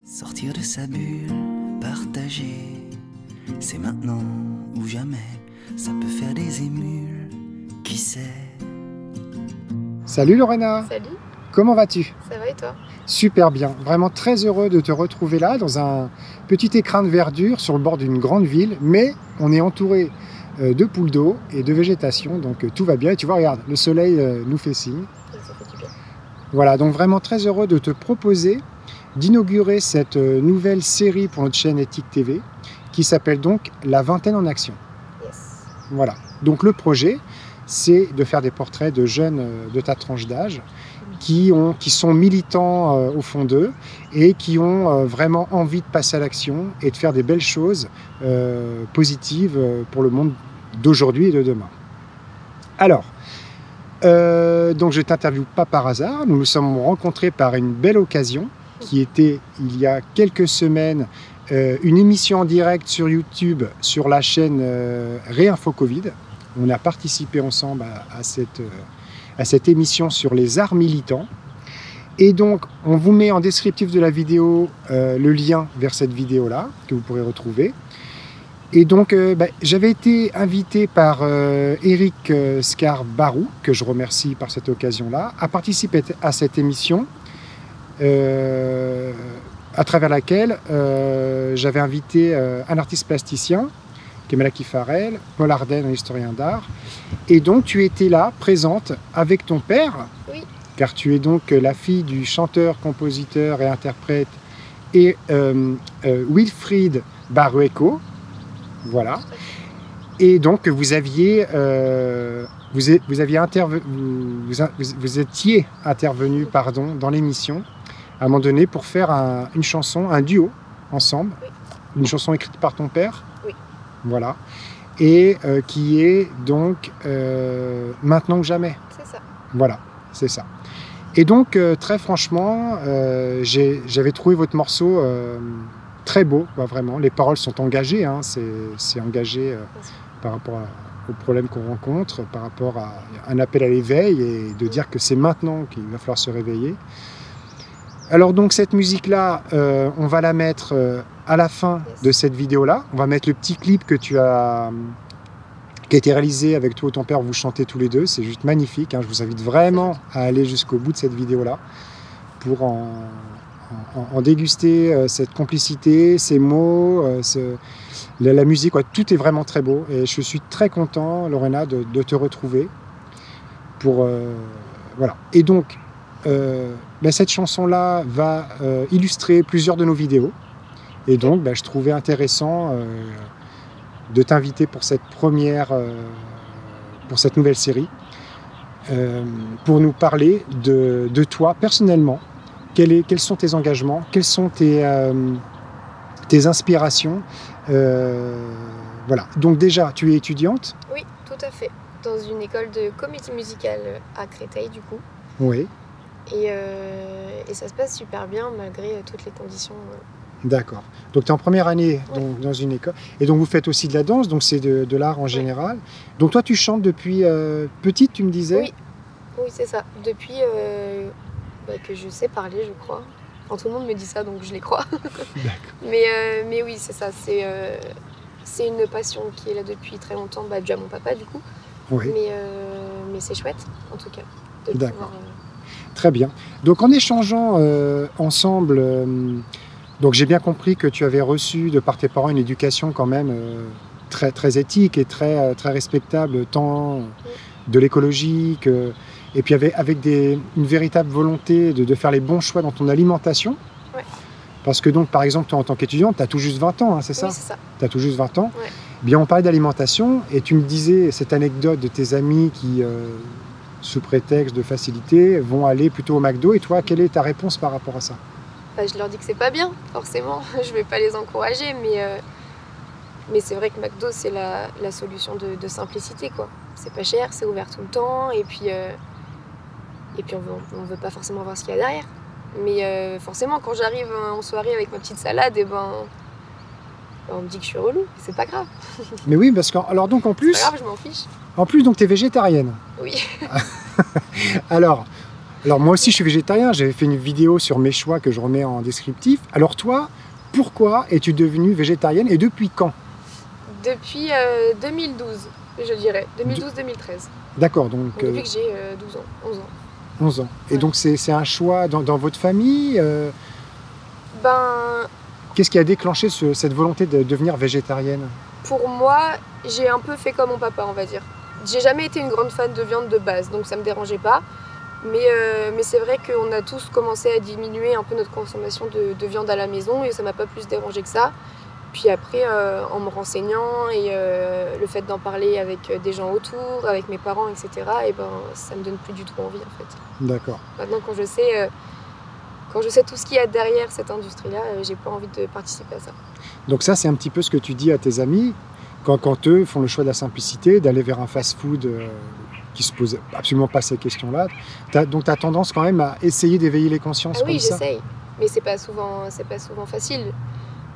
Sortir de sa bulle, partager, c'est maintenant ou jamais, ça peut faire des émules, qui sait. Salut Lorena. Salut, Comment vas-tu? ça va et toi? Super bien, vraiment très heureux de te retrouver là dans un petit écrin de verdure sur le bord d'une grande ville, mais on est entouré de poules d'eau et de végétation, donc tout va bien. Et tu vois, regarde, le soleil nous fait signe. Ça fait du bien. Voilà, donc vraiment très heureux de te proposer d'inaugurer cette nouvelle série pour notre chaîne Ethique TV qui s'appelle donc La Vingtaine en Action. Yes. Voilà, donc le projet, c'est de faire des portraits de jeunes de ta tranche d'âge qui sont militants au fond d'eux et qui ont vraiment envie de passer à l'action et de faire des belles choses positives pour le monde d'aujourd'hui et de demain. Alors, donc je ne t'interviewe pas par hasard, nous nous sommes rencontrés par une belle occasion qui était il y a quelques semaines une émission en direct sur YouTube sur la chaîne Réinfo Covid. On a participé ensemble à cette émission sur les arts militants. Et donc, on vous met en descriptif de la vidéo le lien vers cette vidéo-là, que vous pourrez retrouver. Et donc, j'avais été invité par Eric Scarbarou, que je remercie par cette occasion-là, à participer à cette émission, à travers laquelle j'avais invité un artiste plasticien, Kemalaki Farel, Paul Arden, un historien d'art. Et donc, tu étais là, présente, avec ton père, Oui. car tu es donc la fille du chanteur, compositeur et interprète et Wilfried Barueco. Voilà. Et donc, vous étiez intervenu dans l'émission à un moment donné pour faire une chanson, un duo ensemble. Oui. Une chanson écrite par ton père. Oui. Voilà. Et qui est donc Maintenant que jamais. C'est ça. Voilà, c'est ça. Et donc, très franchement, j'avais trouvé votre morceau très beau, vraiment. Les paroles sont engagées, hein, c'est engagé par rapport aux problèmes qu'on rencontre, par rapport à un appel à l'éveil et de dire que c'est maintenant qu'il va falloir se réveiller. Alors donc cette musique-là, on va la mettre à la fin de cette vidéo-là. On va mettre le petit clip qui a été réalisé avec toi et ton père, vous chantez tous les deux, c'est juste magnifique, hein. Je vous invite vraiment à aller jusqu'au bout de cette vidéo-là pour en déguster cette complicité, ces mots, la musique, quoi. Tout est vraiment très beau et je suis très content, Lorena, de te retrouver pour voilà. Et donc cette chanson-là va illustrer plusieurs de nos vidéos et donc je trouvais intéressant de t'inviter pour cette pour cette nouvelle série, pour nous parler de toi personnellement. Quels sont tes engagements? Quelles sont tes inspirations? Voilà. Donc déjà, tu es étudiante? Oui, tout à fait. Dans une école de comédie musicale à Créteil, du coup. Oui. Et ça se passe super bien malgré toutes les conditions. D'accord. Donc tu es en première année donc, dans une école. Et donc vous faites aussi de la danse, donc c'est de l'art en général. Donc toi tu chantes depuis petite, tu me disais? Oui, oui c'est ça. Depuis que je sais parler, je crois. Enfin, tout le monde me dit ça, donc je les crois. Mais oui, c'est ça. C'est une passion qui est là depuis très longtemps, dû à mon papa du coup. Oui. Mais c'est chouette, en tout cas. D'accord. Très bien. Donc en échangeant ensemble, donc j'ai bien compris que tu avais reçu de par tes parents une éducation quand même très, très éthique et très, très respectable, tant de l'écologie et puis avec une véritable volonté de faire les bons choix dans ton alimentation. Ouais. Parce que donc par exemple toi en tant qu'étudiante, tu as tout juste 20 ans, hein, c'est ça? Oui, c'est ça. Tu as tout juste 20 ans. Ouais. Bien, on parlait d'alimentation et tu me disais cette anecdote de tes amis qui, sous prétexte de facilité, vont aller plutôt au McDo. Et toi, quelle est ta réponse par rapport à ça? Je leur dis que c'est pas bien, forcément. Je vais pas les encourager, mais c'est vrai que McDo, c'est la solution de simplicité, quoi. C'est pas cher, c'est ouvert tout le temps, et puis on veut pas forcément voir ce qu'il y a derrière. Mais forcément, quand j'arrive en soirée avec ma petite salade, on me dit que je suis relou, c'est pas grave. Mais oui, parce que alors donc en plus, c'est pas grave, je m'en fiche. En plus, donc tu es végétarienne. Oui. Alors, Alors moi aussi je suis végétarien, j'avais fait une vidéo sur mes choix que je remets en descriptif. Alors toi, pourquoi es-tu devenue végétarienne et depuis quand? Depuis 2012, je dirais. 2012-2013. D'accord, donc... Depuis que j'ai 12 ans, 11 ans. 11 ans. Et Ouais. donc c'est un choix dans votre famille Ben, Qu'est-ce qui a déclenché cette volonté de devenir végétarienne? pour moi, j'ai un peu fait comme mon papa, on va dire. J'ai jamais été une grande fan de viande de base, donc ça me dérangeait pas. Mais c'est vrai qu'on a tous commencé à diminuer un peu notre consommation de viande à la maison et ça m'a pas plus dérangé que ça. Puis après, en me renseignant et le fait d'en parler avec des gens autour, avec mes parents, etc., et ben, ça me donne plus du tout envie en fait. D'accord. Maintenant, quand je sais tout ce qu'il y a derrière cette industrie-là, j'ai pas envie de participer à ça. Donc ça c'est un petit peu ce que tu dis à tes amis quand eux font le choix de la simplicité, d'aller vers un fast-food qui se pose absolument pas ces questions-là. Donc tu as tendance quand même à essayer d'éveiller les consciences Ah oui, comme ça. j'essaye, mais c'est pas souvent facile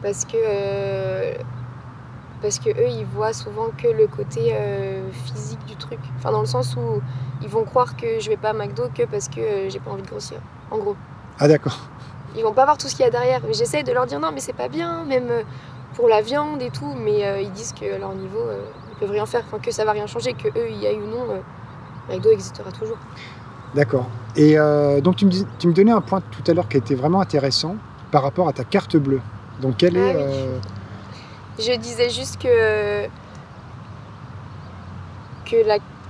parce que eux ils voient souvent que le côté physique du truc. Enfin, dans le sens où ils vont croire que je vais pas à McDo que parce que j'ai pas envie de grossir. En gros, Ah d'accord. ils vont pas voir tout ce qu'il y a derrière. Mais j'essaye de leur dire non, mais c'est pas bien, même pour la viande et tout. Mais ils disent que à leur niveau ils peuvent rien faire, enfin, que ça va rien changer, que eux il y aille ou non, McDo existera toujours. D'accord. Et donc tu me donnais un point tout à l'heure qui était vraiment intéressant par rapport à ta carte bleue. Donc quelle Ah est... oui. Je disais juste que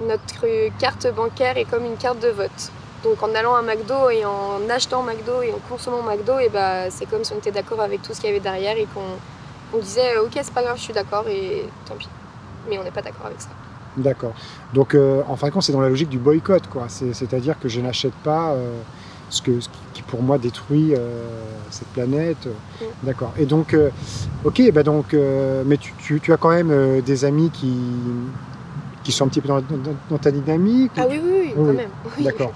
notre carte bancaire est comme une carte de vote. Donc en allant à McDo et en achetant McDo et en consommant McDo, et bah, c'est comme si on était d'accord avec tout ce qu'il y avait derrière et qu'on disait ok, c'est pas grave, je suis d'accord et tant pis. Mais on n'est pas d'accord avec ça. D'accord. Donc en fin de compte c'est dans la logique du boycott, quoi. C'est-à-dire que je n'achète pas ce qui pour moi détruit cette planète. D'accord. Et donc, ok, bah donc, mais tu as quand même des amis qui sont un petit peu dans ta dynamique. Ah oui, oui, quand même. Oui. D'accord.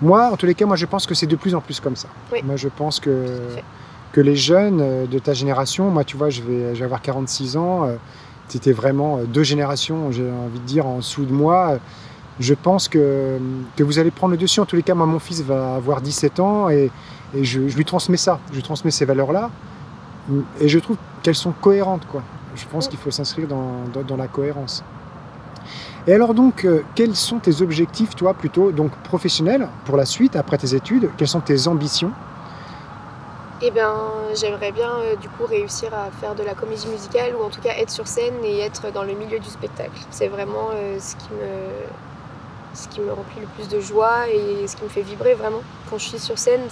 Moi, en tous les cas, moi je pense que c'est de plus en plus comme ça. Oui. Moi je pense Tout à fait. que les jeunes de ta génération, moi tu vois, je vais avoir 46 ans, c'était vraiment deux générations, j'ai envie de dire, en dessous de moi. Je pense que vous allez prendre le dessus. En tous les cas, moi, mon fils va avoir 17 ans et je lui transmets ça. Je lui transmets ces valeurs-là et je trouve qu'elles sont cohérentes, quoi. Je pense qu'il faut s'inscrire dans la cohérence. Et alors donc, quels sont tes objectifs, toi, plutôt donc professionnels pour la suite, après tes études? Quelles sont tes ambitions? Eh bien, j'aimerais bien du coup réussir à faire de la comédie musicale ou en tout cas être sur scène et être dans le milieu du spectacle. C'est vraiment ce qui me remplit le plus de joie et ce qui me fait vibrer vraiment. Quand je suis sur scène,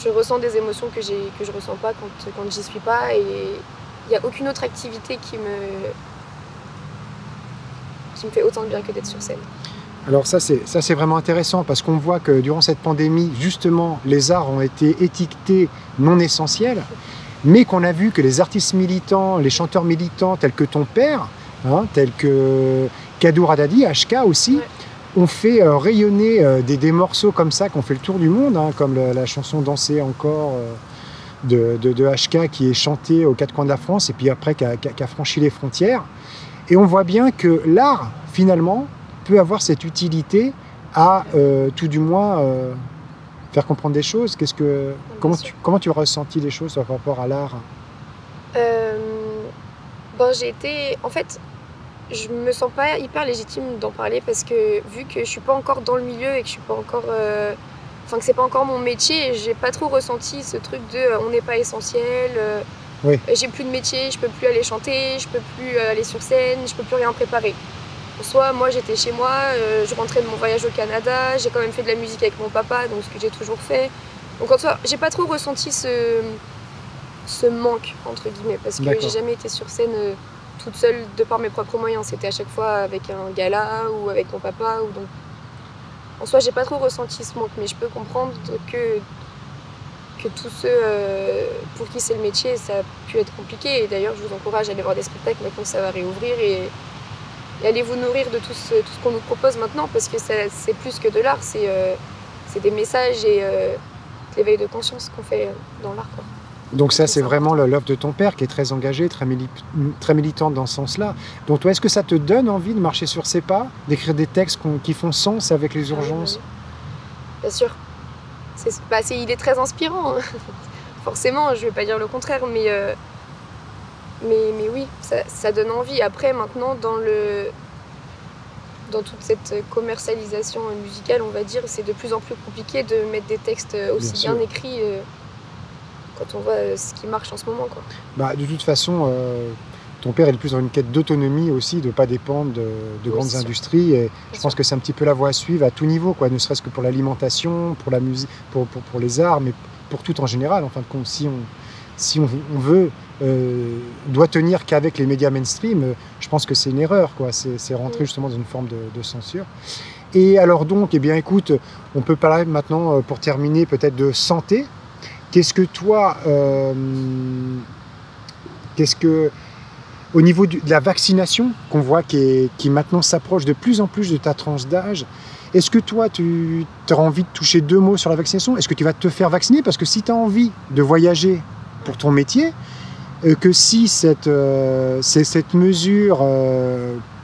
je ressens des émotions que je ressens pas quand j'y suis pas et il n'y a aucune autre activité qui me fait autant de bien que d'être sur scène. Alors ça c'est vraiment intéressant parce qu'on voit que durant cette pandémie, justement, les arts ont été étiquetés non essentiels, mais qu'on a vu que les artistes militants, les chanteurs militants tels que ton père, tels que Kadour Haddadi, HK aussi, Ouais. ont fait rayonner des morceaux comme ça, qui ont fait le tour du monde, comme la chanson Danser encore de HK qui est chantée aux quatre coins de la France et puis après qui a franchi les frontières. Et on voit bien que l'art, finalement, peut avoir cette utilité à tout du moins faire comprendre des choses. Comment tu as ressenti les choses par rapport à l'art? En fait, je me sens pas hyper légitime d'en parler parce que vu que je suis pas encore dans le milieu et que je suis pas encore, que c'est pas encore mon métier, j'ai pas trop ressenti ce truc de on n'est pas essentiel. Oui. J'ai plus de métier, je peux plus aller chanter, je peux plus aller sur scène, je peux plus rien préparer. En soi, moi j'étais chez moi, je rentrais de mon voyage au Canada, j'ai quand même fait de la musique avec mon papa, donc ce que j'ai toujours fait. Donc en soi, j'ai pas trop ressenti ce manque entre guillemets parce que j'ai jamais été sur scène toute seule de par mes propres moyens. C'était à chaque fois avec un gala ou avec mon papa. Donc en soi, j'ai pas trop ressenti ce manque, mais je peux comprendre que tous ceux pour qui c'est le métier, ça a pu être compliqué. Et d'ailleurs, je vous encourage à aller voir des spectacles maintenant que ça va réouvrir et allez vous nourrir de tout ce qu'on nous propose maintenant parce que c'est plus que de l'art, c'est des messages et l'éveil de conscience qu'on fait dans l'art, quoi. Donc ça, c'est vraiment l'œuvre de ton père qui est très engagé, très militante dans ce sens-là. Donc toi, est-ce que ça te donne envie de marcher sur ses pas, d'écrire des textes qui font sens avec les urgences? Bien sûr. Il est très inspirant. Forcément, je vais pas dire le contraire, mais oui, ça donne envie. Après, maintenant, dans toute cette commercialisation musicale, on va dire, c'est de plus en plus compliqué de mettre des textes aussi bien écrits quand on voit ce qui marche en ce moment, quoi. Bah, de toute façon, ton père est plus dans une quête d'autonomie aussi, de ne pas dépendre de grandes industries. Et je pense que c'est un petit peu la voie à suivre à tout niveau, quoi, ne serait-ce que pour l'alimentation, pour la musique, pour les arts, mais pour tout en général. En fin de compte, si on veut, doit tenir qu'avec les médias mainstream, je pense que c'est une erreur, quoi. C'est rentrer justement dans une forme de censure. Et alors donc, eh bien, écoute, on peut parler maintenant, pour terminer, peut-être de santé. Qu'est-ce que toi, au niveau de la vaccination, qu'on voit qui maintenant s'approche de plus en plus de ta tranche d'âge, est-ce que toi, tu auras envie de toucher 2 mots sur la vaccination? Est-ce que tu vas te faire vacciner? Parce que si tu as envie de voyager pour ton métier, que si cette mesure,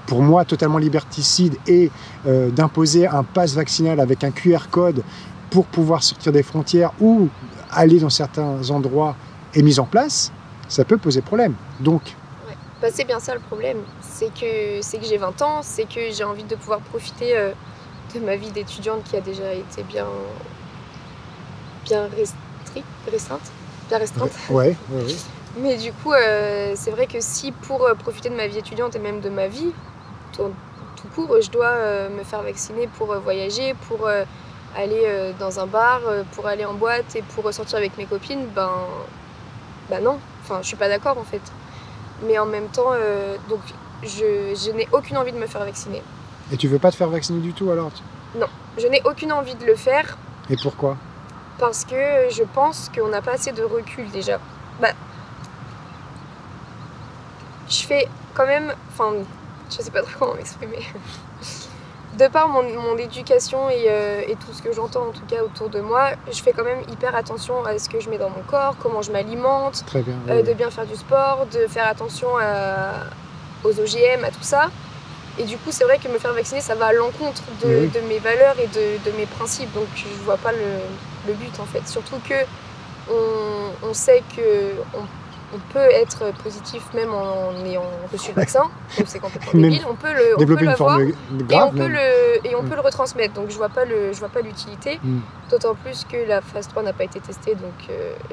pour moi totalement liberticide, est d'imposer un pass vaccinal avec un QR code pour pouvoir sortir des frontières ou aller dans certains endroits est mise en place, ça peut poser problème. Donc, bah, c'est bien ça le problème, c'est que j'ai 20 ans, c'est que j'ai envie de pouvoir profiter de ma vie d'étudiante qui a déjà été bien restreinte. Ouais. Mais du coup, c'est vrai que si pour profiter de ma vie étudiante et même de ma vie, tout court, je dois me faire vacciner pour voyager, pour aller dans un bar, pour aller en boîte et pour sortir avec mes copines, ben non, enfin je suis pas d'accord en fait. Mais en même temps, donc je n'ai aucune envie de me faire vacciner. Et tu veux pas te faire vacciner du tout alors? Non, je n'ai aucune envie de le faire. Et pourquoi? Parce que je pense qu'on n'a pas assez de recul déjà. Bah, je fais quand même, enfin, je sais pas trop comment m'exprimer. De par mon éducation et tout ce que j'entends en tout cas autour de moi, je fais quand même hyper attention à ce que je mets dans mon corps, comment je m'alimente, Très bien, de bien faire du sport, de faire attention aux OGM, à tout ça. Et du coup, c'est vrai que me faire vacciner, ça va à l'encontre de mes valeurs et de mes principes. Donc je vois pas le but en fait. Surtout que on sait qu'on peut être positif même en ayant reçu le vaccin, donc c'est complètement débile. On peut l'avoir et on peut le retransmettre. Donc je vois pas l'utilité. D'autant plus que la phase 3 n'a pas été testée, donc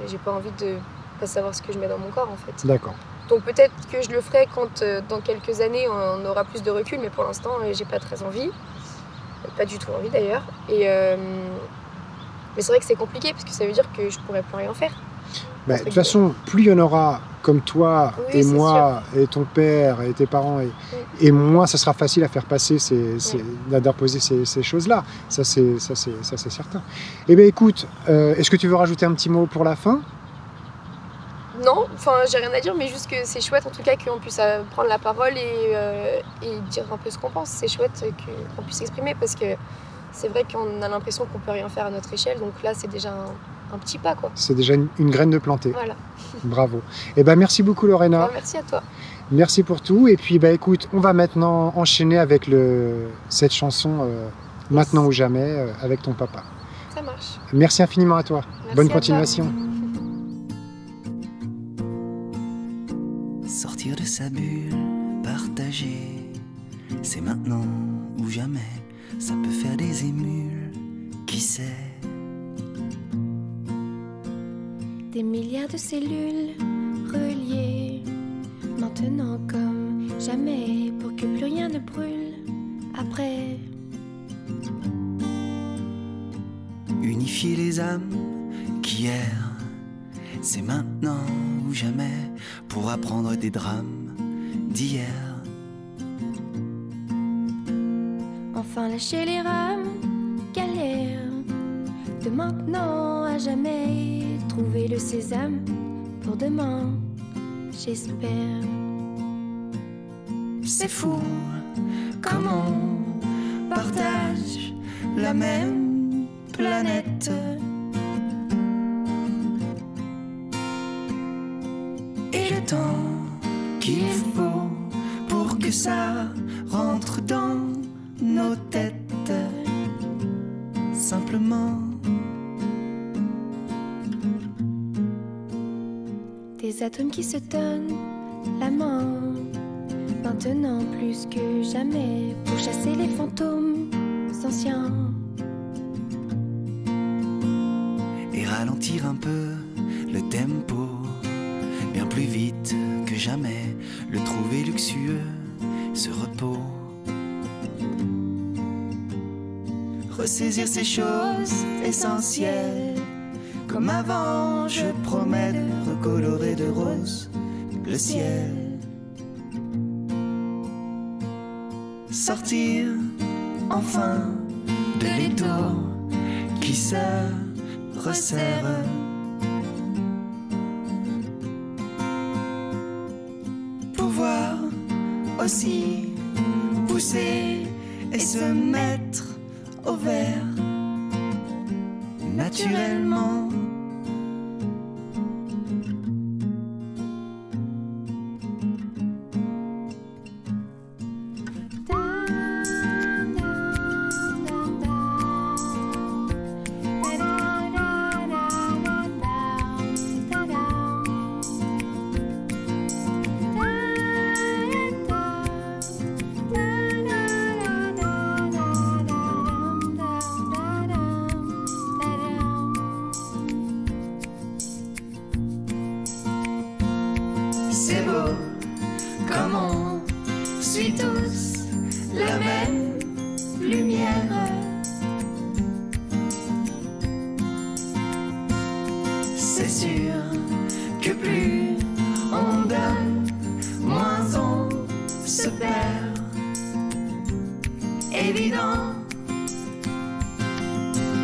j'ai pas envie de pas savoir ce que je mets dans mon corps en fait. D'accord. Donc peut-être que je le ferai quand dans quelques années on aura plus de recul, mais pour l'instant j'ai pas très envie, pas du tout envie d'ailleurs. Mais c'est vrai que c'est compliqué parce que ça veut dire que je pourrais plus rien faire. Bah, de toute façon, plus il y en aura comme toi et moi et ton père et tes parents et moins ça sera facile à faire passer d'imposer ces choses-là. Ça c'est certain. Eh bien écoute, est-ce que tu veux rajouter un petit mot pour la fin? Non, enfin j'ai rien à dire, mais juste que c'est chouette en tout cas qu'on puisse prendre la parole et dire un peu ce qu'on pense. C'est chouette qu'on puisse s'exprimer parce que c'est vrai qu'on a l'impression qu'on peut rien faire à notre échelle, donc là c'est déjà un petit pas, quoi. C'est déjà une graine de plantée. Voilà. Bravo. Eh ben merci beaucoup Lorena. Merci à toi. Merci pour tout. Et puis écoute, on va maintenant enchaîner avec cette chanson Maintenant ou jamais avec ton papa. Ça marche. Merci infiniment à toi. Merci. Bonne continuation. Sortir de sa bulle, partager, c'est maintenant ou jamais. Ça peut faire des émules, qui sait? Des milliards de cellules reliées, maintenant comme jamais, pour que plus rien ne brûle après. Unifier les âmes qu'hier, c'est maintenant ou jamais, pour apprendre des drames d'hier. Enfin lâcher les rames, galère, de maintenant à jamais, trouver le sésame pour demain, j'espère. C'est fou, comme on partage la même planète. Et le temps qu'il faut pour que ça rentre dans nos têtes, simplement simplement. Des atomes qui se donnent la main, maintenant plus que jamais, pour chasser les fantômes anciens. Et ralentir un peu le tempo, bien plus vite que jamais, le trouver luxueux, ce repos. Ressaisir ces choses essentielles, comme avant je promets de recolorer de rose le ciel. Sortir enfin de l'étau qui se resserre. Pouvoir aussi pousser et se mettre au vert naturellement. C'est beau comme on suit tous la même lumière. C'est sûr que plus on donne, moins on se perd. Évident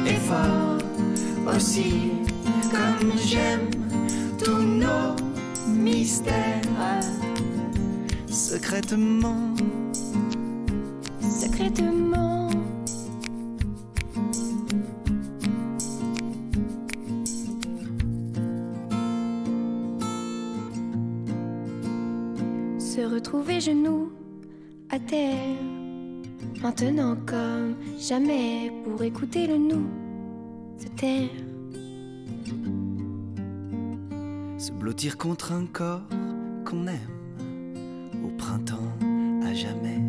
et fort aussi, comme j'aime tous nos mystère, secrètement, Secrètement, se retrouver genoux à terre, maintenant comme jamais, pour écouter le nous se taire. se blottir contre un corps qu'on aime au printemps à jamais.